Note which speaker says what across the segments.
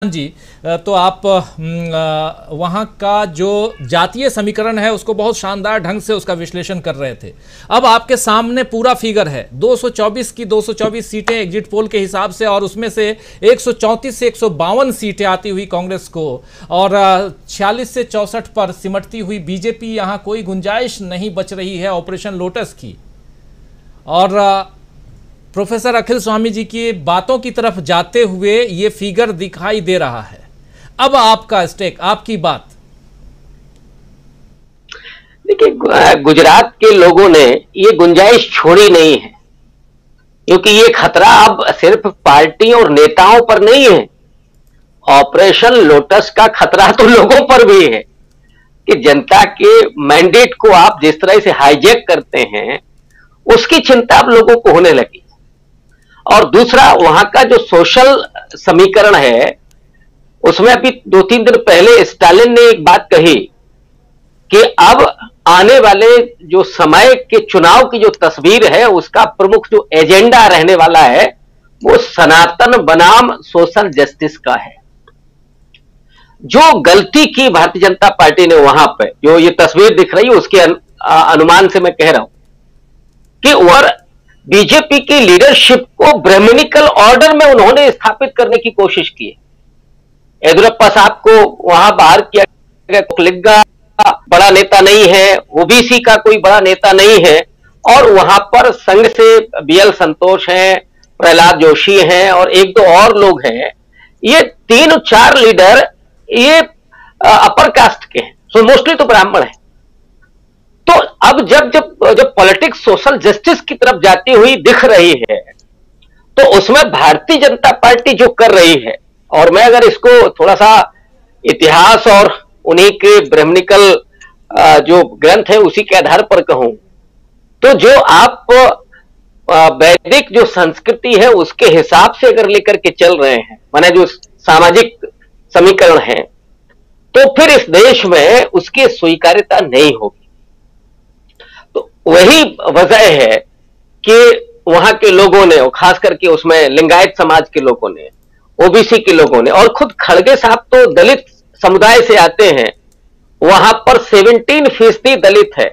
Speaker 1: जी, तो आप वहाँ का जो जातीय समीकरण है उसको बहुत शानदार ढंग से उसका विश्लेषण कर रहे थे। अब आपके सामने पूरा फिगर है 224 की 224 सीटें एग्जिट पोल के हिसाब से, और उसमें से 134 से 152 सीटें आती हुई कांग्रेस को, और 46 से 64 पर सिमटती हुई बीजेपी। यहाँ कोई गुंजाइश नहीं बच रही है ऑपरेशन लोटस की। और प्रोफेसर अखिल स्वामी जी की बातों की तरफ जाते हुए ये फिगर दिखाई दे रहा है। अब आपका स्टेक, आपकी बात।
Speaker 2: देखिए, गुजरात के लोगों ने ये गुंजाइश छोड़ी नहीं है, क्योंकि ये खतरा अब सिर्फ पार्टी और नेताओं पर नहीं है। ऑपरेशन लोटस का खतरा तो लोगों पर भी है कि जनता के मैंडेट को आप जिस तरह से हाईजैक करते हैं, उसकी चिंता अब लोगों को होने लगी। और दूसरा, वहां का जो सोशल समीकरण है, उसमें अभी 2-3 दिन पहले स्टालिन ने एक बात कही कि अब आने वाले जो समय के चुनाव की जो तस्वीर है, उसका प्रमुख जो एजेंडा रहने वाला है वो सनातन बनाम सोशल जस्टिस का है। जो गलती की भारतीय जनता पार्टी ने वहां पे, जो ये तस्वीर दिख रही है उसके अनुमान से मैं कह रहा हूं कि वह बीजेपी की लीडरशिप को ब्राह्मणिकल ऑर्डर में उन्होंने स्थापित करने की कोशिश की है। येदियुरप्पा साहब को वहां बाहर किया गया, लिग्गा बड़ा नेता नहीं है, ओबीसी का कोई बड़ा नेता नहीं है, और वहां पर संघ से बीएल संतोष हैं, प्रहलाद जोशी हैं और एक दो और लोग हैं। ये 3-4 लीडर ये अपर कास्ट के हैं, सो मोस्टली तो ब्राह्मण है। तो अब जब पॉलिटिक्स सोशल जस्टिस की तरफ जाती हुई दिख रही है, तो उसमें भारतीय जनता पार्टी जो कर रही है, और मैं अगर इसको थोड़ा सा इतिहास और उन्हीं के ब्राह्मणिकल जो ग्रंथ है उसी के आधार पर कहूं, तो जो आप वैदिक जो संस्कृति है उसके हिसाब से अगर लेकर के चल रहे हैं, माने जो सामाजिक समीकरण है, तो फिर इस देश में उसकी स्वीकार्यता नहीं होगी। तो वही वजह है कि वहां के लोगों ने, और खास करके उसमें लिंगायत समाज के लोगों ने, ओबीसी के लोगों ने, और खुद खड़गे साहब तो दलित समुदाय से आते हैं, वहां पर 17% दलित है।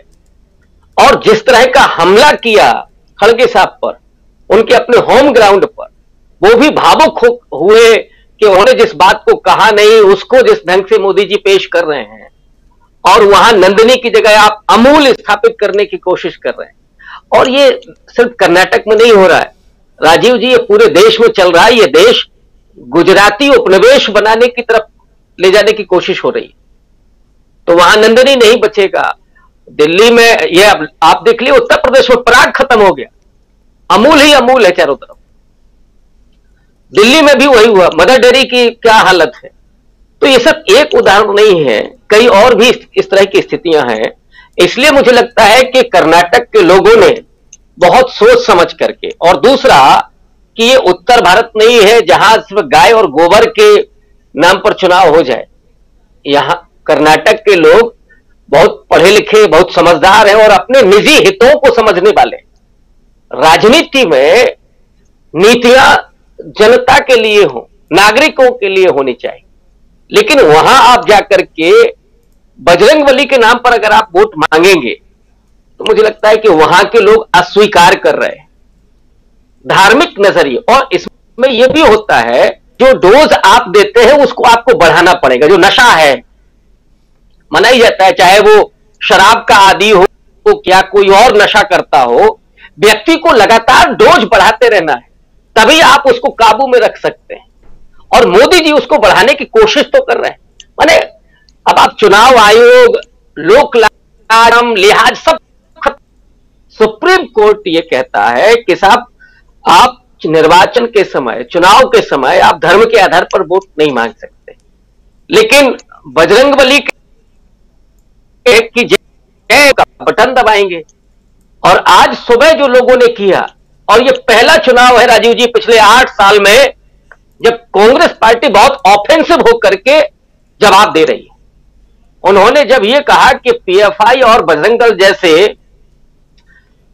Speaker 2: और जिस तरह का हमला किया खड़गे साहब पर उनके अपने होम ग्राउंड पर, वो भी भावुक हुए कि उन्होंने जिस बात को कहा नहीं उसको जिस ढंग से मोदी जी पेश कर रहे हैं, और वहां नंदिनी की जगह आप अमूल स्थापित करने की कोशिश कर रहे हैं। और ये सिर्फ कर्नाटक में नहीं हो रहा है राजीव जी, ये पूरे देश में चल रहा है। ये देश गुजराती उपनिवेश बनाने की तरफ ले जाने की कोशिश हो रही है। तो वहां नंदिनी नहीं बचेगा। दिल्ली में ये आप देख लिये, उत्तर प्रदेश में पराग खत्म हो गया, अमूल ही अमूल है चारों तरफ। दिल्ली में भी वही हुआ, मदर डेयरी की क्या हालत है। तो ये सब एक उदाहरण नहीं है, कई और भी इस तरह की स्थितियां हैं। इसलिए मुझे लगता है कि कर्नाटक के लोगों ने बहुत सोच समझ करके, और दूसरा कि ये उत्तर भारत नहीं है जहां सिर्फ गाय और गोबर के नाम पर चुनाव हो जाए। यहां कर्नाटक के लोग बहुत पढ़े लिखे, बहुत समझदार हैं और अपने निजी हितों को समझने वाले। राजनीति में नीतियां जनता के लिए हो, नागरिकों के लिए होनी चाहिए। लेकिन वहां आप जाकर के बजरंगबली के नाम पर अगर आप वोट मांगेंगे, तो मुझे लगता है कि वहां के लोग अस्वीकार कर रहे हैं धार्मिक नजरिए। और इसमें यह भी होता है, जो डोज आप देते हैं उसको आपको बढ़ाना पड़ेगा। जो नशा है, मना ही जाता है, चाहे वो शराब का आदी हो या कोई और नशा करता हो, व्यक्ति को लगातार डोज बढ़ाते रहना है, तभी आप उसको काबू में रख सकते हैं। और मोदी जी उसको बढ़ाने की कोशिश तो कर रहे हैं। माने अब आप चुनाव आयोग, लोक लिहाज सब, सुप्रीम कोर्ट ये कहता है कि साहब आप निर्वाचन के समय, चुनाव के समय आप धर्म के आधार पर वोट नहीं मांग सकते। लेकिन बजरंगबली की जय का बटन दबाएंगे। और आज सुबह जो लोगों ने किया, और ये पहला चुनाव है राजीव जी पिछले 8 साल में जब कांग्रेस पार्टी बहुत ऑफेंसिव होकर के जवाब दे रही है। उन्होंने जब ये कहा कि पीएफआई और बजरंग दल जैसे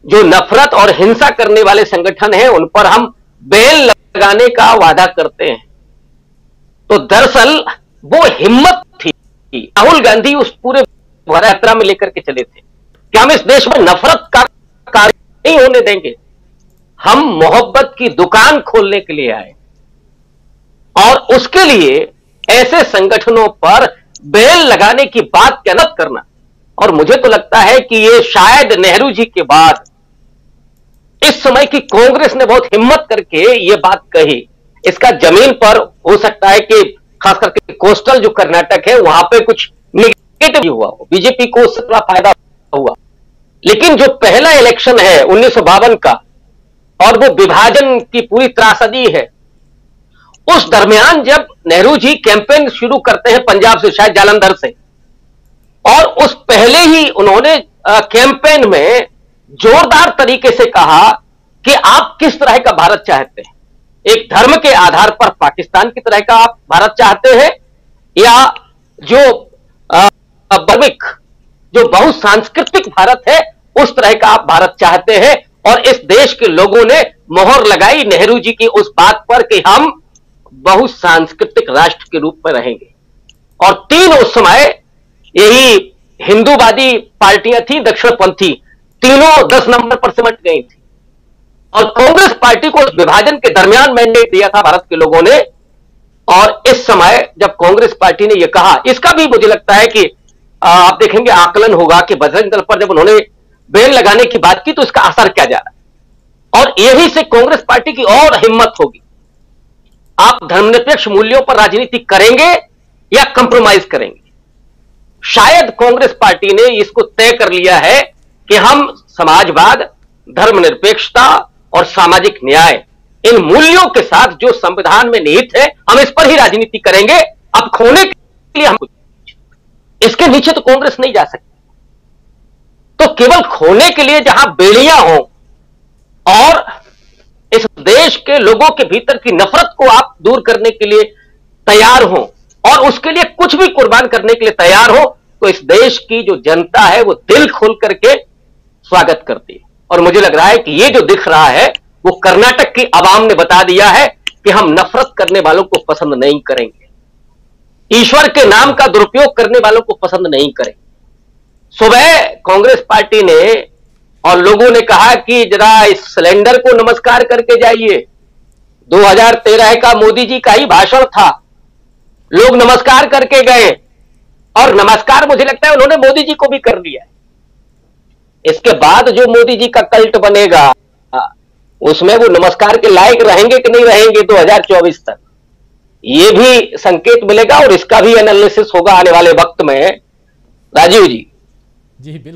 Speaker 2: जो नफरत और हिंसा करने वाले संगठन हैं, उन पर हम बैन लगाने का वादा करते हैं, तो दरअसल वो हिम्मत थी राहुल गांधी उस पूरे यात्रा में लेकर के चले थे कि हम इस देश में नफरत का कार्य नहीं होने देंगे, हम मोहब्बत की दुकान खोलने के लिए आए। और उसके लिए ऐसे संगठनों पर बेल लगाने की बात क्या न करना। और मुझे तो लगता है कि ये शायद नेहरू जी के बाद इस समय की कांग्रेस ने बहुत हिम्मत करके ये बात कही। इसका जमीन पर हो सकता है कि खास करके कोस्टल जो कर्नाटक है वहां पे कुछ नेगेटिव हुआ हो, बीजेपी को उससे थोड़ा फायदा हुआ। लेकिन जो पहला इलेक्शन है 1952 का और वो विभाजन की पूरी त्रासदी है, उस दरमियान जब नेहरू जी कैंपेन शुरू करते हैं पंजाब से, शायद जालंधर से, और उस पहले ही उन्होंने कैंपेन में जोरदार तरीके से कहा कि आप किस तरह का भारत चाहते हैं, एक धर्म के आधार पर पाकिस्तान की तरह का आप भारत चाहते हैं या जो बर्मिक जो बहुसांस्कृतिक भारत है उस तरह का आप भारत चाहते हैं। और इस देश के लोगों ने मोहर लगाई नेहरू जी की उस बात पर कि हम बहुसांस्कृतिक राष्ट्र के रूप में रहेंगे। और तीन उस समय यही हिंदूवादी पार्टियां थी, दक्षिणपंथी, तीनों 10 नंबर पर सिमट गई थी। और कांग्रेस पार्टी को विभाजन के दरमियान मैंडेट दिया था भारत के लोगों ने। और इस समय जब कांग्रेस पार्टी ने यह कहा, इसका भी मुझे लगता है कि आप देखेंगे आकलन होगा कि बजरंग दल पर जब उन्होंने बेल लगाने की बात की तो इसका असर क्या जा रहा है। और यही से कांग्रेस पार्टी की और हिम्मत होगी, आप धर्मनिरपेक्ष मूल्यों पर राजनीति करेंगे या कंप्रोमाइज करेंगे। शायद कांग्रेस पार्टी ने इसको तय कर लिया है कि हम समाजवाद, धर्मनिरपेक्षता और सामाजिक न्याय, इन मूल्यों के साथ जो संविधान में निहित है, हम इस पर ही राजनीति करेंगे। अब खोने के लिए हम इसके नीचे तो कांग्रेस नहीं जा सकती। तो केवल खोने के लिए जहां बेड़ियां हों और इस देश के लोगों के भीतर की नफरत को आप दूर करने के लिए तैयार हो और उसके लिए कुछ भी कुर्बान करने के लिए तैयार हो, तो इस देश की जो जनता है वो दिल खोल करके स्वागत करती है। और मुझे लग रहा है कि ये जो दिख रहा है वो कर्नाटक की आवाम ने बता दिया है कि हम नफरत करने वालों को पसंद नहीं करेंगे, ईश्वर के नाम का दुरुपयोग करने वालों को पसंद नहीं करेंगे। सुबह कांग्रेस पार्टी ने और लोगों ने कहा कि जरा इस सिलेंडर को नमस्कार करके जाइए। 2013 का मोदी जी का ही भाषण था, लोग नमस्कार करके गए और नमस्कार मुझे लगता है उन्होंने मोदी जी को भी कर दिया। इसके बाद जो मोदी जी का कल्ट बनेगा उसमें वो नमस्कार के लायक रहेंगे कि नहीं रहेंगे 2024 तक, ये भी संकेत मिलेगा और इसका भी एनालिसिस होगा आने वाले वक्त में। राजीव जी।
Speaker 1: जी बिल्कुल।